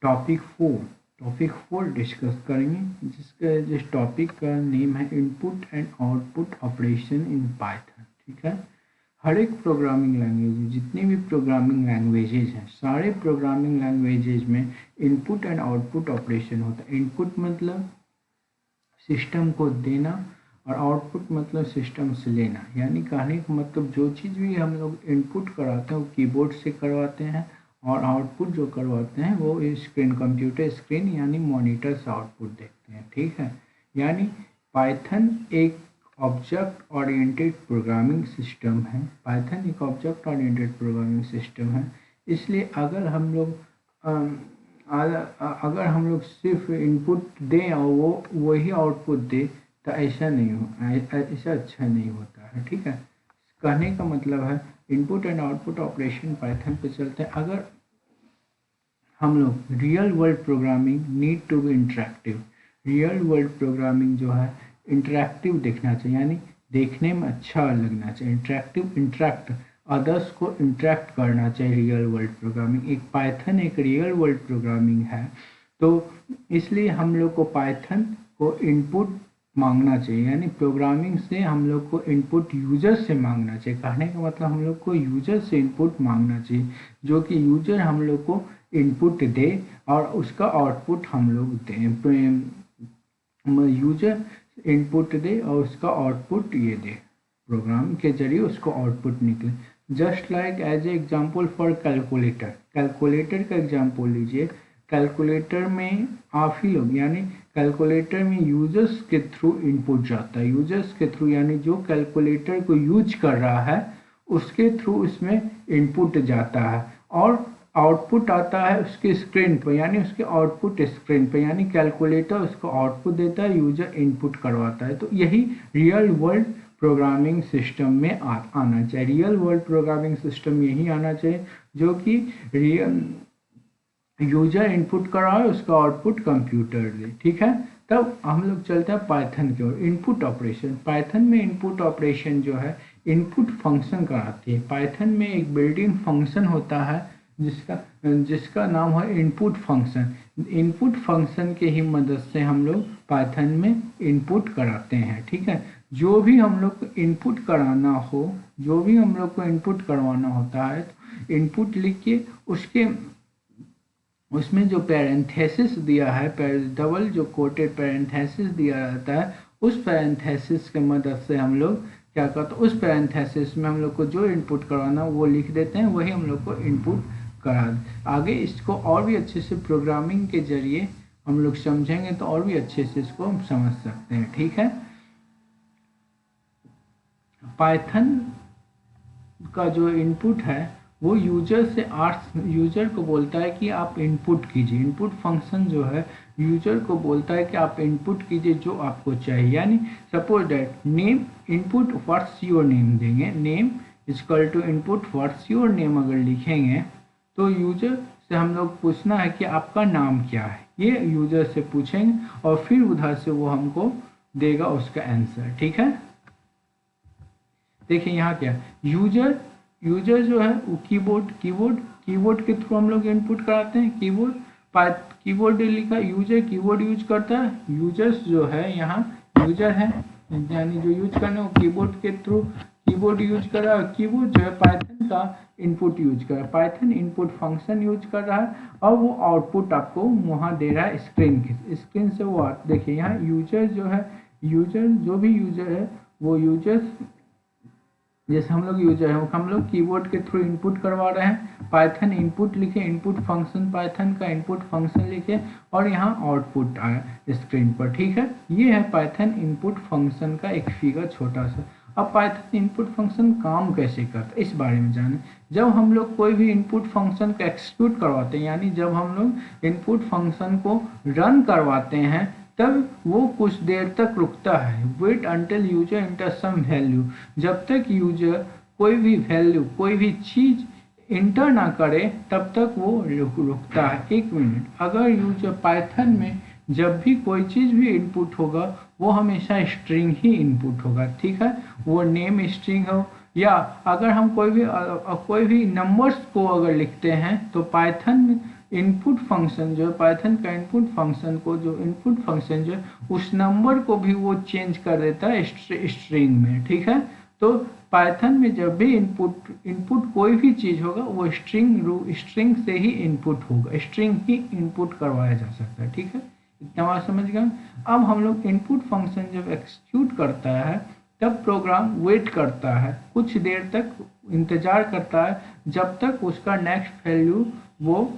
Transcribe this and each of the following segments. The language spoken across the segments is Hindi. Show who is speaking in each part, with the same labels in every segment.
Speaker 1: टॉपिक 4 डिस्कस करेंगे, जिस टॉपिक का नेम है input and output operation in Python. ठीक है, हर एक प्रोग्रामिंग लैंग्वेज, जितनी भी प्रोग्रामिंग लैंग्वेजेज हैं, सारे प्रोग्रामिंग लैंग्वेजेज में इनपुट एंड आउटपुट ऑपरेशन होता है। इनपुट मतलब सिस्टम को देना और आउटपुट मतलब सिस्टम से लेना, यानी कहने का मतलब जो चीज़ भी हम लोग इनपुट कराते हैं वो कीबोर्ड से करवाते हैं और आउटपुट जो करवाते हैं वो स्क्रीन, कंप्यूटर स्क्रीन यानी मॉनिटर से आउटपुट देखते हैं। ठीक है, यानी पाइथन एक ऑब्जेक्ट ओरिएंटेड प्रोग्रामिंग सिस्टम है। पाइथन एक ऑब्जेक्ट ओरिएंटेड प्रोग्रामिंग सिस्टम है, इसलिए अगर हम लोग सिर्फ इनपुट दें और वो वही आउटपुट दे तो ऐसा नहीं हो, ऐसा अच्छा नहीं होता है। ठीक है, कहने का मतलब है input and output operation Python पे चलते हैं। अगर हम लोग real world programming need to be interactive, real world programming जो है इंटरेक्टिव देखना चाहिए, यानी देखने में अच्छा लगना चाहिए। इंटरेक्ट अदर्स को इंटरेक्ट करना चाहिए रियल वर्ल्ड प्रोग्रामिंग। एक पाइथन एक रियल वर्ल्ड प्रोग्रामिंग है, तो इसलिए हम लोग को पाइथन को इनपुट मांगना चाहिए, यानी प्रोग्रामिंग से हम लोग को इनपुट यूजर से मांगना चाहिए। कहने का मतलब हम लोग को यूजर से इनपुट मांगना चाहिए, जो कि यूजर हम लोग को इनपुट दे और उसका आउटपुट हम लोग दें। यूजर इनपुट दे और उसका आउटपुट ये दे, प्रोग्राम के जरिए उसको आउटपुट निकले। Just like as a example for calculator, calculator का एग्जाम्पल लीजिए। कैलकुलेटर में आप ही लोग, यानी कैलकुलेटर में यूजर्स के थ्रू इनपुट जाता है, यूजर्स के थ्रू यानी जो कैलकुलेटर को यूज कर रहा है उसके थ्रू उसमें इनपुट जाता है और आउटपुट आता है उसके स्क्रीन पर, यानी उसके आउटपुट स्क्रीन पर, यानी कैलकुलेटर उसको आउटपुट देता है, यूजर इनपुट करवाता है। तो यही रियल वर्ल्ड प्रोग्रामिंग सिस्टम में आना चाहिए। रियल वर्ल्ड प्रोग्रामिंग सिस्टम यही आना चाहिए जो कि रियल यूजर इनपुट कराए, उसका आउटपुट कंप्यूटर दे। ठीक है, तब हम लोग चलते हैं पाइथन की ओर। इनपुट ऑपरेशन, पाइथन में इनपुट ऑपरेशन जो है इनपुट फंक्शन कराती है। पाइथन में एक बिल्ट-इन फंक्शन होता है जिसका नाम है इनपुट फंक्शन। इनपुट फंक्शन के ही मदद से हम लोग पाइथन में इनपुट कराते हैं। ठीक है, जो भी हम लोग को इनपुट कराना हो, जो भी हम लोग को इनपुट करवाना होता है, तो इनपुट लिख के उसमें जो पैरेंथेसिस दिया है, डबल जो कोटेड पैरेंथेसिस दिया रहता है, उस पैरेंथेसिस के मदद से हम लोग क्या करते हैं, उस पैरेंथेसिस में हम लोग को जो इनपुट करवाना वो लिख देते हैं, वही हम लोग को इनपुट करा। आगे इसको और भी अच्छे से प्रोग्रामिंग के जरिए हम लोग समझेंगे तो और भी अच्छे से इसको हम समझ सकते हैं। ठीक है, पाइथन का जो इनपुट है वो यूजर को बोलता है कि आप इनपुट कीजिए। इनपुट फंक्शन जो है यूजर को बोलता है कि आप इनपुट कीजिए जो आपको चाहिए, यानी suppose that name input what's your name देंगे, name equal to input what's your name अगर लिखेंगे तो यूजर से हम लोग पूछना है कि आपका नाम क्या है, ये यूजर से पूछेंगे और फिर उधर से वो हमको देगा उसका आंसर। ठीक है, देखिए यहाँ क्या यूजर जो है वो कीबोर्ड के थ्रू हम लोग इनपुट कराते हैं। कीबोर्ड लिखा, यूजर कीबोर्ड यूज करता है। यूजर्स जो है यहाँ यूजर है, यानी जो यूज करने वो कीबोर्ड के थ्रू कीबोर्ड यूज कर रहा है। कीबोर्ड जो है पाइथन का इनपुट यूज कर रहा है, पाइथन इनपुट फंक्शन यूज कर रहा है और वो आउटपुट आपको वहाँ दे रहा है स्क्रीन से। वो देखिए यहाँ यूजर जो है, जो भी यूजर है वो यूजर्स, जैसे हम लोग यूजर हैं हम लोग कीबोर्ड के थ्रू इनपुट करवा रहे हैं। पाइथन इनपुट लिखे, इनपुट फंक्शन पाइथन का इनपुट फंक्शन लिखे और यहाँ आउटपुट आया स्क्रीन पर। ठीक है, ये है पाइथन इनपुट फंक्शन का एक फिगर छोटा सा। अब पाइथन इनपुट फंक्शन काम कैसे करता है इस बारे में जाने। जब हम लोग कोई भी इनपुट फंक्शन को एक्सिक्यूट करवाते हैं, यानी जब हम लोग इनपुट फंक्शन को रन करवाते हैं, तब वो कुछ देर तक रुकता है। Wait until user enter some value, जब तक यूजर कोई भी वैल्यू, कोई भी चीज़ इंटर ना करे तब तक वो रुकता है। 1 मिनट, अगर यूजर पाइथन में जब भी कोई चीज़ भी इनपुट होगा वो हमेशा स्ट्रिंग ही इनपुट होगा। ठीक है, वो नेम स्ट्रिंग हो या अगर हम कोई भी नंबर्स को अगर लिखते हैं तो पाइथन इनपुट फंक्शन जो है पाइथन का इनपुट फंक्शन को जो इनपुट फंक्शन जो है उस नंबर को भी वो चेंज कर देता है स्ट्रिंग में, ठीक है। तो पाइथन में जब भी इनपुट इनपुट कोई भी चीज़ होगा वो स्ट्रिंग से ही इनपुट होगा, स्ट्रिंग ही इनपुट करवाया जा सकता है, ठीक है। इतना बात समझ गए। अब हम लोग इनपुट फंक्शन जब एक्सिक्यूट करता है तब प्रोग्राम वेट करता है, कुछ देर तक इंतजार करता है जब तक उसका नेक्स्ट वैल्यू वो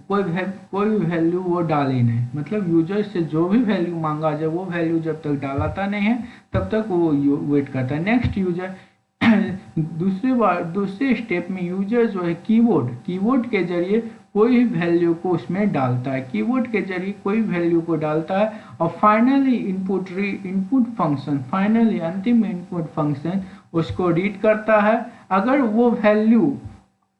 Speaker 1: कोई भी वैल्यू वो डाले नहीं, मतलब यूजर से जो भी वैल्यू मांगा जाए वो वैल्यू जब तक डालाता नहीं है तब तक वो वेट करता है। नेक्स्ट यूजर दूसरे स्टेप में यूजर जो है कीबोर्ड के जरिए कोई भी वैल्यू को उसमें डालता है, कीबोर्ड के जरिए कोई वैल्यू को डालता है और फाइनली फाइनली अंतिम इनपुट फंक्शन उसको रीड करता है। अगर वो वैल्यू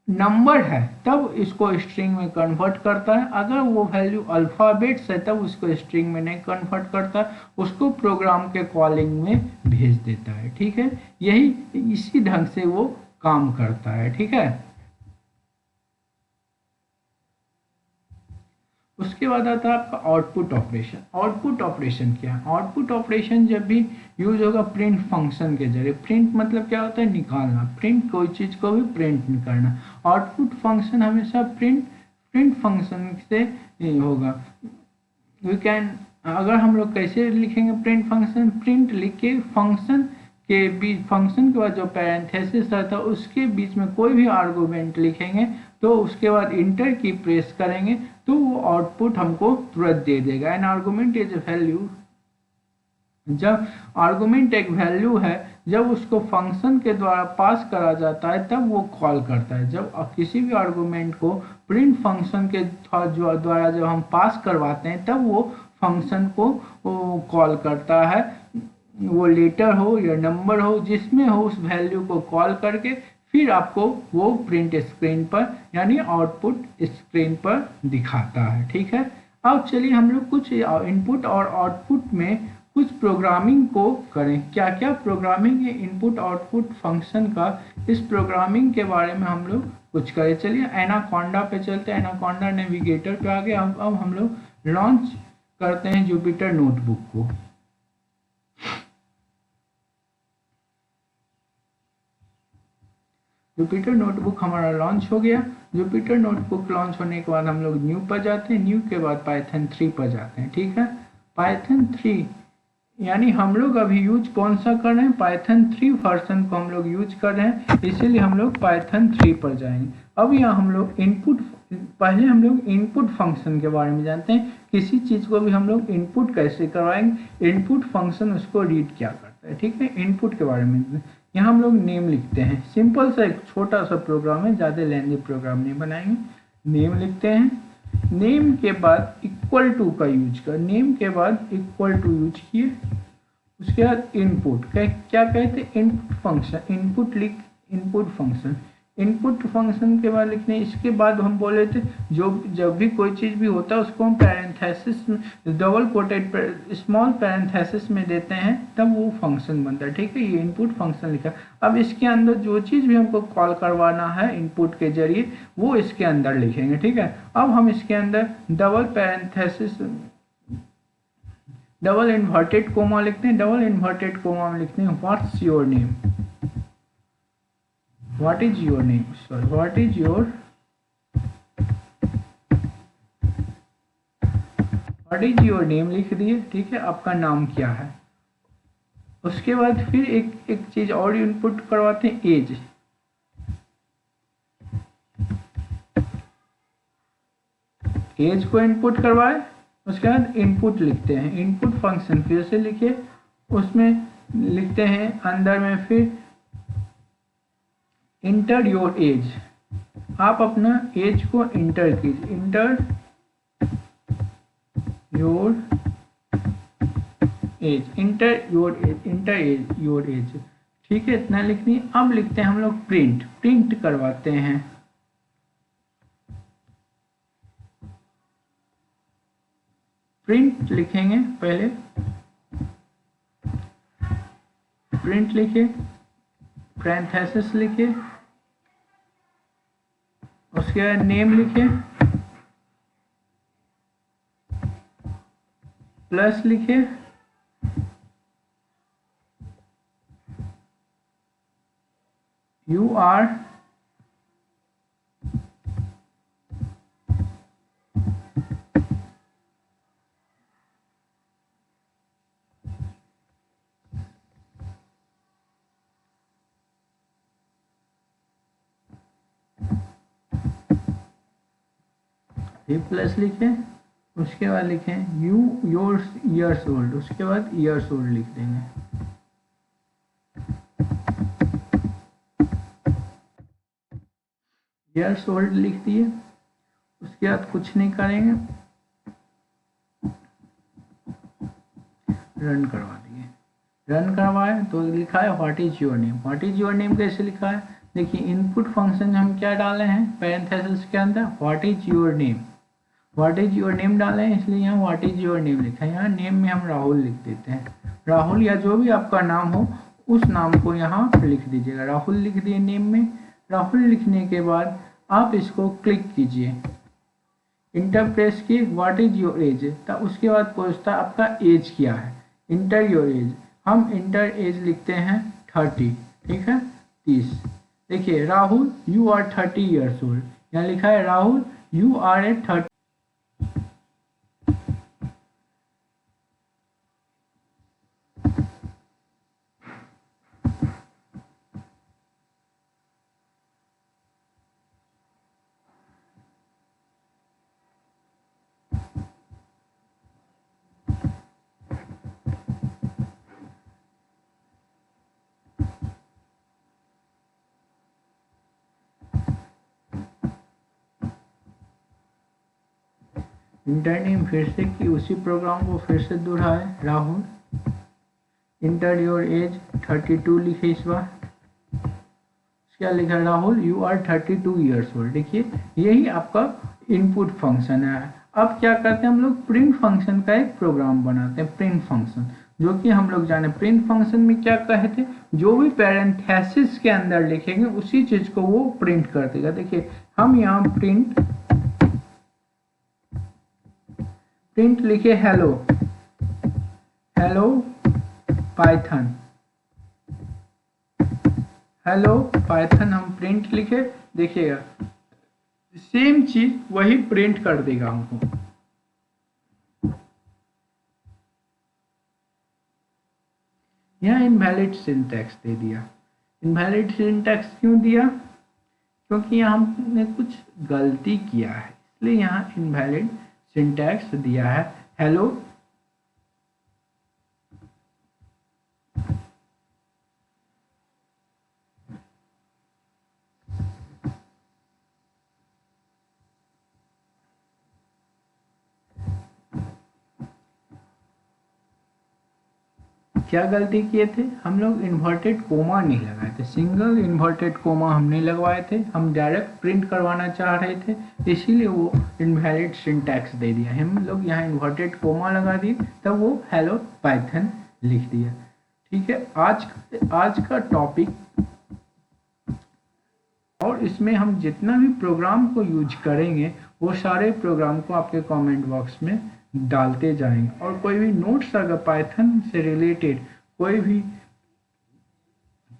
Speaker 1: नंबर है तब इसको स्ट्रिंग में कन्वर्ट करता है, अगर वो वैल्यू अल्फ़ाबेट्स है तब उसको स्ट्रिंग में नहीं कन्वर्ट करता, उसको प्रोग्राम के कॉलिंग में भेज देता है, ठीक है। यही इसी ढंग से वो काम करता है, ठीक है। उसके बाद आता है आपका आउटपुट ऑपरेशन। आउटपुट ऑपरेशन क्या है? आउटपुट ऑपरेशन जब भी यूज होगा प्रिंट फंक्शन के जरिए। प्रिंट मतलब क्या होता है? निकालना, प्रिंट कोई चीज़ को भी प्रिंट करना। आउटपुट फंक्शन हमेशा प्रिंट फंक्शन से होगा। वी कैन, अगर हम लोग कैसे लिखेंगे प्रिंट फंक्शन? प्रिंट लिख के फंक्शन के बाद जो पैरेंथेसिस रहता है उसके बीच में कोई भी आर्गुमेंट लिखेंगे तो उसके बाद इंटर की प्रेस करेंगे तो वो आउटपुट हमको तुरंत दे देगा। An argument is a value, जब आर्गुमेंट एक वैल्यू है, जब उसको फंक्शन के द्वारा पास करा जाता है तब वो कॉल करता है। जब किसी भी आर्गुमेंट को प्रिंट फंक्शन के द्वारा जब हम पास करवाते हैं तब वो फंक्शन को कॉल करता है। वो लेटर हो या नंबर हो, जिसमें हो, उस वैल्यू को कॉल करके फिर आपको वो प्रिंट स्क्रीन पर यानी आउटपुट स्क्रीन पर दिखाता है, ठीक है। अब चलिए हम लोग कुछ इनपुट और आउटपुट में कुछ प्रोग्रामिंग को करें। क्या क्या प्रोग्रामिंग है इनपुट आउटपुट फंक्शन का, इस प्रोग्रामिंग के बारे में हम लोग कुछ करें। चलिए एनाकोंडा पे चलते हैं, एनाकोंडा नेविगेटर पे आगे अब हम लोग लॉन्च करते हैं जुपिटर नोटबुक को। जुपिटर नोटबुक हमारा लॉन्च हो गया। जुपिटर नोटबुक लॉन्च होने के बाद हम लोग न्यू पर जाते हैं, न्यू के बाद पाइथन 3 पर जाते हैं, ठीक है। पाइथन 3 यानी हम लोग अभी यूज कौन सा कर रहे हैं? पाइथन 3 वर्जन को हम लोग यूज कर रहे हैं, इसीलिए हम लोग पाइथन 3 पर जाएंगे। अब यहाँ हम लोग पहले हम लोग इनपुट फंक्शन के बारे में जानते हैं। किसी चीज़ को भी हम लोग इनपुट कैसे करवाएंगे, इनपुट फंक्शन उसको रीड क्या करता है, ठीक है। इनपुट के बारे में यहाँ हम लोग नेम लिखते हैं, सिंपल सा एक छोटा सा प्रोग्राम है, ज़्यादा लेंदी प्रोग्राम नहीं बनाएंगे। नेम लिखते हैं, नेम के बाद इक्वल टू का यूज कर, नेम के बाद इक्वल टू यूज किए। उसके बाद इनपुट क्या कहते हैं? इनपुट फंक्शन, इनपुट लिख इनपुट फंक्शन, इनपुट फंक्शन के बाद लिखने। इसके बाद हम बोले थे जब भी कोई चीज़ भी होता है उसको हम parenthesis double coated small parenthesis में देते हैं तब वो फंक्शन बनता है, ठीक है। ये इनपुट फंक्शन लिखा। अब इसके अंदर जो चीज़ भी हमको कॉल करवाना है इनपुट के जरिए वो इसके अंदर लिखेंगे, ठीक है। अब हम इसके अंदर double parenthesis double inverted coma लिखते हैं। डबल इन्वर्टेड कोमा में लिखते हैं what's your name, what is your name, sorry, what is your name लिख दिए, ठीक है। आपका नाम क्या है? उसके बाद फिर एक चीज और इनपुट करवाते हैं, एज। एज को इनपुट करवाए, उसके बाद इनपुट लिखते हैं। इनपुट फंक्शन फिर से लिखे, उसमें लिखते हैं अंदर में फिर इंटर योर एज। आप अपना एज को इंटर कीजिए, inter your as, inter your as, ठीक है। इतना लिखनी। अब लिखते हैं हम लोग प्रिंट करवाते हैं। प्रिंट लिखेंगे, पहले प्रिंट लिखे, पैरेंथेसिस लिखे, उसके बाद नेम लिखे, प्लस लिखे, यू आर फिर प्लस लिखे, उसके बाद लिखें यू योर ईयर्स ओल्ड, उसके बाद ईयर्स ओल्ड लिख देंगे। ईयर्स ओल्ड लिख दिए, उसके बाद कुछ नहीं करेंगे, रन करवा दिए। रन करवाए तो लिखा है what is your name. What is your name कैसे लिखा है, देखिए इनपुट फंक्शन हम क्या डाले हैं पैरेंथेसिस के अंदर, what is your name. What is your name डाले हैं इसलिए यहाँ व्हाट इज योर नेम लिखा है। यहाँ नेम में हम राहुल लिख देते हैं, राहुल या जो भी आपका नाम हो उस नाम को यहाँ लिख दीजिएगा। राहुल लिख दिए नेम में। राहुल लिखने के बाद आप इसको क्लिक कीजिए, इंटर प्रेस की, व्हाट इज योर एज, तब उसके बाद पूछता आपका एज क्या है, इंटर योर एज। हम इंटर एज लिखते हैं 30, ठीक है 30। देखिए Rahul you are 30 years old, यहाँ लिखा है Rahul you are a 30। Enter name फिर से कि उसी प्रोग्राम को फिर से दोहराए, राहुल इंटर योर एज 32 लिखे इस बार। क्या लिखा Rahul you are 32 years old. देखिए यही आपका इनपुट फंक्शन है। अब क्या करते हैं हम लोग प्रिंट फंक्शन का एक प्रोग्राम बनाते हैं, प्रिंट फंक्शन, जो कि हम लोग जाने प्रिंट फंक्शन में क्या कहे थे, जो भी पैरेंथेसिस के अंदर लिखेंगे उसी चीज को वो प्रिंट कर देगा। देखिए हम यहाँ प्रिंट लिखे hello, hello Python, hello Python हम प्रिंट लिखे। देखिएगा सेम चीज वही प्रिंट कर देगा हमको। यहाँ इनवैलिड सिंटैक्स दे दिया। इनवैलिड सिंटैक्स क्यों दिया, क्योंकि यहाँ हमने कुछ गलती किया है, इसलिए यहाँ इनवैलिड सिंटैक्स दिया है। हेलो क्या गलती किए थे हम लोग, इन्वर्टेड कोमा नहीं लगाए थे, सिंगल इन्वर्टेड कोमा हम नहीं लगवाए थे, हम डायरेक्ट प्रिंट करवाना चाह रहे थे, इसीलिए वो इनवैलिड सिंटैक्स दे दिया। हम लोग यहाँ इन्वर्टेड कोमा लगा दिए तब वो हेलो पाइथन लिख दिया। ठीक है, आज का टॉपिक, और इसमें हम जितना भी प्रोग्राम को यूज करेंगे वो सारे प्रोग्राम को आपके कमेंट बॉक्स में डालते जाएंगे। और कोई भी नोट्स अगर पाइथन से रिलेटेड कोई भी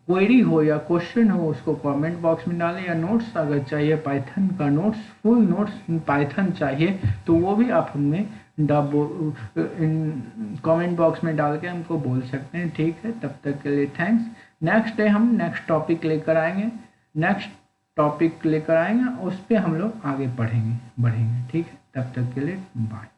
Speaker 1: क्वेरी हो या क्वेश्चन हो उसको कमेंट बॉक्स में डालें, या नोट्स अगर चाहिए पाइथन का नोट्स, फुल नोट्स पाइथन चाहिए तो वो भी आप हमें कमेंट बॉक्स में डाल के हमको बोल सकते हैं। ठीक है, तब तक के लिए थैंक्स। नेक्स्ट डे हम नेक्स्ट टॉपिक लेकर आएंगे, उस पर हम लोग आगे बढ़ेंगे। ठीक है, तब तक के लिए बाय।